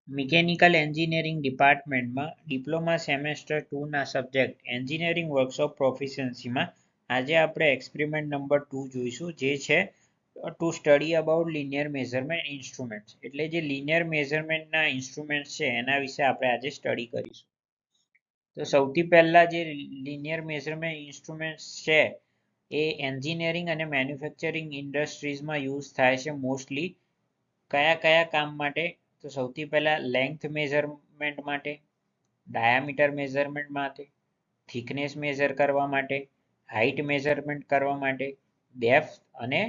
Mechanical engineering ડિપાર્ટમેન્ટમાં diploma semester 2ના subject engineering workshop પ્રોફિશિયન્સીમાં આજે આપણે એક્સપેરિમેન્ટ નંબર 2 જોઈશું, જે છે to study about linear measurement instruments. એટલે જે લિનિયર મેઝરમેન્ટના ઇન્સ્ટ્રુમેન્ટ્સ છે એના વિશે આપણે આજે સ્ટડી કરીશું. તો સૌથી પહેલા જે લિનિયર મેઝરમેન્ટ ઇન્સ્ટ્રુમેન્ટ્સ છે એ એન્જિનિયરિંગ અને મેન્યુફેક્ચરિંગ ઇન્ડસ્ટ્રીઝમાં યુઝ થાય છે મોસ્ટલી. કયા કયા કામ માટે? તો સૌથી પહેલા લેન્થ મેઝરમેન્ટ માટે, ડાયામીટર મેઝરમેન્ટ માટે, થિકનેસ મેઝર કરવા માટે, હાઇટ મેઝરમેન્ટ કરવા માટે, ડેપ્થ અને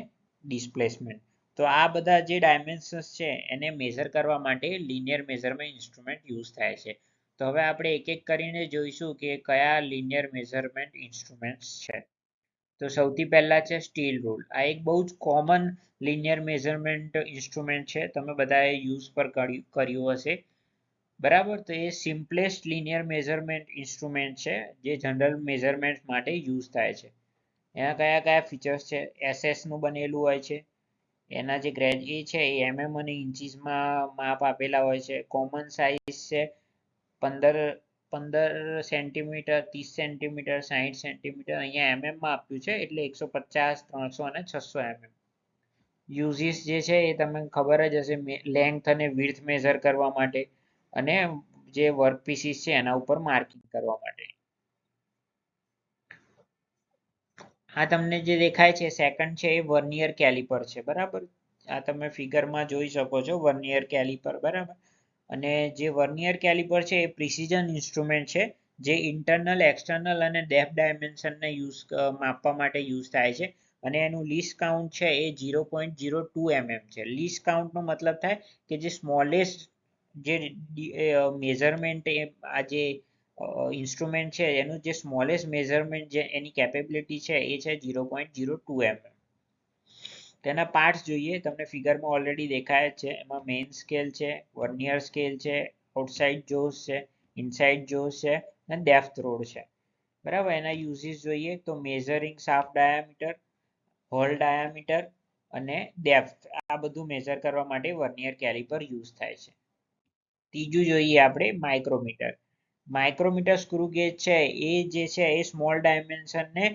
ડિસ્પ્લેસમેન્ટ. તો આ બધા જે ડાયમેન્શન્સ છે એને મેઝર કરવા માટે લિનિયર મેઝરમેન્ટ ઇન્સ્ટ્રુમેન્ટ યુઝ થાય છે. તો હવે આપણે એક એક કરીને જોઈશું કે કયા લિનિયર મેઝરમેન્ટ ઇન્સ્ટ્રુમેન્ટ્સ છે. તો સૌથી પહેલા છે સ્ટીલ રૂલ. આ એક બહુ જ કોમન લિનિયર મેઝરમેન્ટ ઇન્સ્ટ્રુમેન્ટ છે, તમે બધાએ યુઝ પર કર્યું હશે, બરાબર. તો એ સિમ્પલેસ્ટ લિનિયર મેઝરમેન્ટ ઇન્સ્ટ્રુમેન્ટ છે જે જનરલ મેઝરમેન્ટ માટે યુઝ થાય છે. એના કયા કયા ફીચર્સ છે? એસએસ નું બનેલું હોય છે, એના જે ગ્રેજ એ છે એ એમએમ અને ઇન્ચીસમાં માપ આપેલા હોય છે. કોમન સાઇઝ છે 15 સેન્ટીમીટર, 30 સેન્ટીમીટર, 60 સેન્ટીમીટર. અહીંયા એમએમમાં આપ્યું છે એટલે 150, 300 અને 600 એમએમ. યુઝીસ જે છે એ તમને ખબર જ હશે, લેન્થ અને વિડ્થ મેઝર કરવા માટે અને જે વર્ક પીસીસ છે એના ઉપર માર્કિંગ કરવા માટે. આ તમને જે દેખાય છે સેકન્ડ છે એ વર્નિયર કેલિપર છે, બરાબર. આ તમે ફિગરમાં જોઈ શકો છો વર્નિયર કેલિપર, બરાબર. અને જે વર્નિયર કેલિપર છે એ પ્રિસિઝન ઇન્સ્ટ્રુમેન્ટ છે જે ઇન્ટરનલ, એક્સટર્નલ અને ડેપ્થ ડાયમેન્શનને માપવા માટે યુઝ થાય છે. અને એનું લીસ્ટ કાઉન્ટ છે એ 0.02 mm છે. લીસ્ટ કાઉન્ટનો મતલબ થાય કે જે સ્મોલેસ્ટ જે મેઝરમેન્ટ આ જે ઇન્સ્ટ્રુમેન્ટ છે એનું જે સ્મોલેસ્ટ મેઝરમેન્ટ જે એની કેપેબિલિટી છે એ છે 0.02 mm. તેના પાર્ટ્સ જોઈએ, તમને ફિગરમાં ઓલરેડી દેખાય છે. એમાં મેઇન સ્કેલ છે, વર્નિયર સ્કેલ છે, આઉટસાઇડ જોસ છે, ઇનસાઇડ જોસ છે અને ડેપ્થ રોડ છે, બરાબર. એના યુઝીસ જોઈએ તો measuring shaft diameter, hole diameter અને ડેપ્થ, આ બધું મેઝર કરવા માટે વર્નિયર કેલિપર યુઝ થાય છે. ત્રીજું જોઈએ આપણે માઇક્રોમીટર. માઇક્રોમીટર સ્ક્રૂ ગેજ છે એ જે છે એ સ્મોલ ડાયમેન્શનને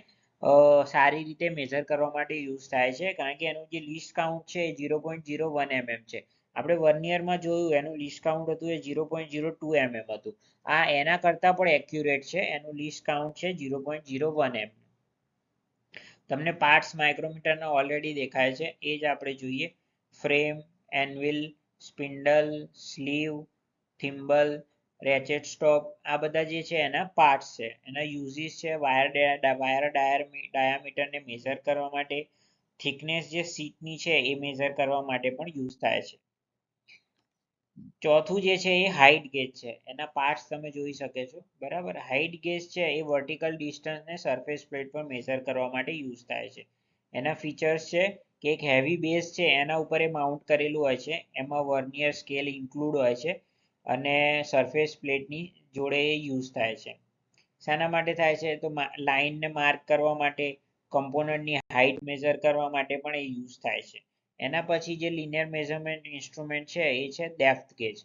સારી રીતે મેઝર કરવા માટે યુઝ થાય છે, કારણ કે એનું જે લીસ્ટ કાઉન્ટ છે એ 0.01 mm છે. આપણે વર્નિયરમાં જોયું એનું લીસ્ટ કાઉન્ટ હતું એ 0.02 mm હતું. આ એના કરતાં પણ એક્યુરેટ છે, એનું લીસ્ટ કાઉન્ટ છે 0.01 mm. તમને પાર્ટ્સ માઇક્રોમીટરના ઓલરેડી દેખાય છે, એ જ આપણે જોઈએ. Frame, anvil, spindle, sleeve, thimble, ratchet stop, આ બધા જે છે એના પાર્ટ્સ છે. એના યુઝીસ છે વાયર ડાયામીટરને મેઝર કરવા માટે, થિકનેસ જે સીટની છે એ મેઝર કરવા માટે પણ યુઝ થાય છે. ચોથું જે છે એ હાઇટ ગેજ છે. એના પાર્ટ્સ તમે જોઈ શકે છો, બરાબર. હાઇટ ગેજ છે એ વર્ટિકલ ડિસ્ટન્સને સરફેસ પ્લેટ પર મેઝર કરવા માટે યુઝ થાય છે. એના ફીચર્સ છે કે એક હેવી બેઝ છે એના ઉપર એ માઉન્ટ કરેલું હોય છે, એમાં વર્નિયર સ્કેલ ઇન્ક્લુડ હોય છે અને સરફેસ પ્લેટની જોડે એ યુઝ થાય છે. શાના માટે થાય છે? તો લાઇનને માર્ક કરવા માટે, કમ્પોનન્ટની હાઇટ મેઝર કરવા માટે પણ એ યુઝ થાય છે. એના પછી જે લિનિયર મેઝરમેન્ટ ઇન્સ્ટ્રુમેન્ટ છે એ છે ડેપ્થ ગેજ.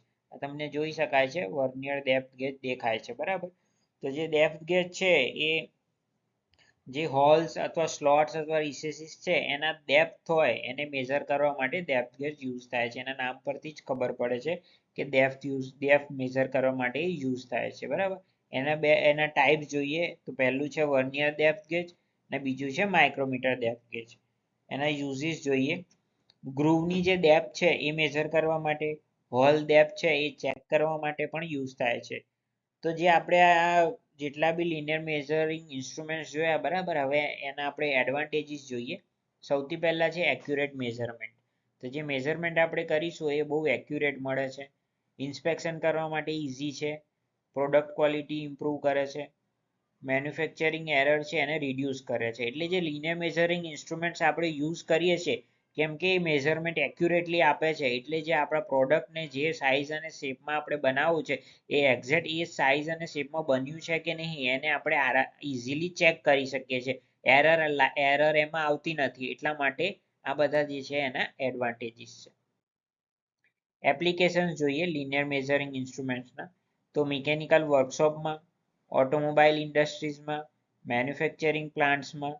તમને જોઈ શકાય છે વર્નિયર ડેપ્થ ગેજ દેખાય છે, બરાબર. તો જે ડેપ્થ ગેજ છે એ જે હોલ્સ અથવા સ્લોટ્સ અથવા રિસેસીસ છે એના ડેપ્થ હોય એને મેઝર કરવા માટે ડેપ્થ ગેજ યુઝ થાય છે. એના નામ પરથી જ ખબર પડે છે કે ડેપ્થ મેઝર કરવા માટે યુઝ થાય છે, બરાબર. એના ટાઈપ જોઈએ તો પહેલું છે વર્નિયર ડેપ્થ ગેજ અને બીજું છે માઇક્રોમીટર ડેપ્થ ગેજ. એના યુઝીસ જોઈએ, ગ્રુવની જે ડેપ્થ છે એ મેઝર કરવા માટે, હોલ ડેપ્થ છે એ ચેક કરવા માટે પણ યુઝ થાય છે. તો જે આપણે આ જેટલા બી લિનિયર મેઝરિંગ ઇન્સ્ટ્રુમેન્ટ્સ જોયા, બરાબર. હવે એના આપણે એડવાન્ટેજીસ જોઈએ. સૌથી પહેલા છે એક્યુરેટ મેઝરમેન્ટ. તો જે મેઝરમેન્ટ આપણે કરીશું એ બહુ એક્યુરેટ મળે છે. ઇન્સ્પેક્શન કરવા માટે ઇઝી છે, પ્રોડક્ટ ક્વોલિટી ઇમ્પ્રૂવ કરે છે, મેન્યુફેક્ચરિંગ એરર છે એને રિડ્યુસ કરે છે. એટલે જે લિનિયર મેઝરિંગ ઇન્સ્ટ્રુમેન્ટ્સ આપણે યુઝ કરીએ છીએ કેમ કે એ મેઝરમેન્ટ એક્યુરેટલી આપે છે, એટલે જે આપણા પ્રોડક્ટને જે સાઇઝ અને શેપમાં આપણે બનાવવું છે એ એક્ઝેક્ટ એ સાઇઝ અને શેપમાં બન્યું છે કે નહીં એને આપણે ઇઝીલી ચેક કરી શકીએ છીએ. એરર એમાં આવતી નથી. એટલા માટે આ બધા જે છે એના એડવાન્ટેજીસ છે. એપ્લિકેશન જોઈએ લિનિયર મેઝરિંગ ઇન્સ્ટ્રુમેન્ટ્સના, તો મિકેનિકલ વર્કશોપમાં, ઓટોમોબાઈલ ઇન્ડસ્ટ્રીઝમાં, મેન્યુફેક્ચરિંગ પ્લાન્ટ્સમાં,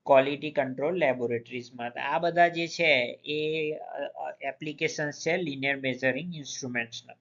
ક્વોલિટી કંટ્રોલ લેબોરેટરીઝમાં. આ બધા જે છે એ એપ્લિકેશન્સ છે લિનિયર મેઝરિંગ ઇન્સ્ટ્રુમેન્ટ્સના.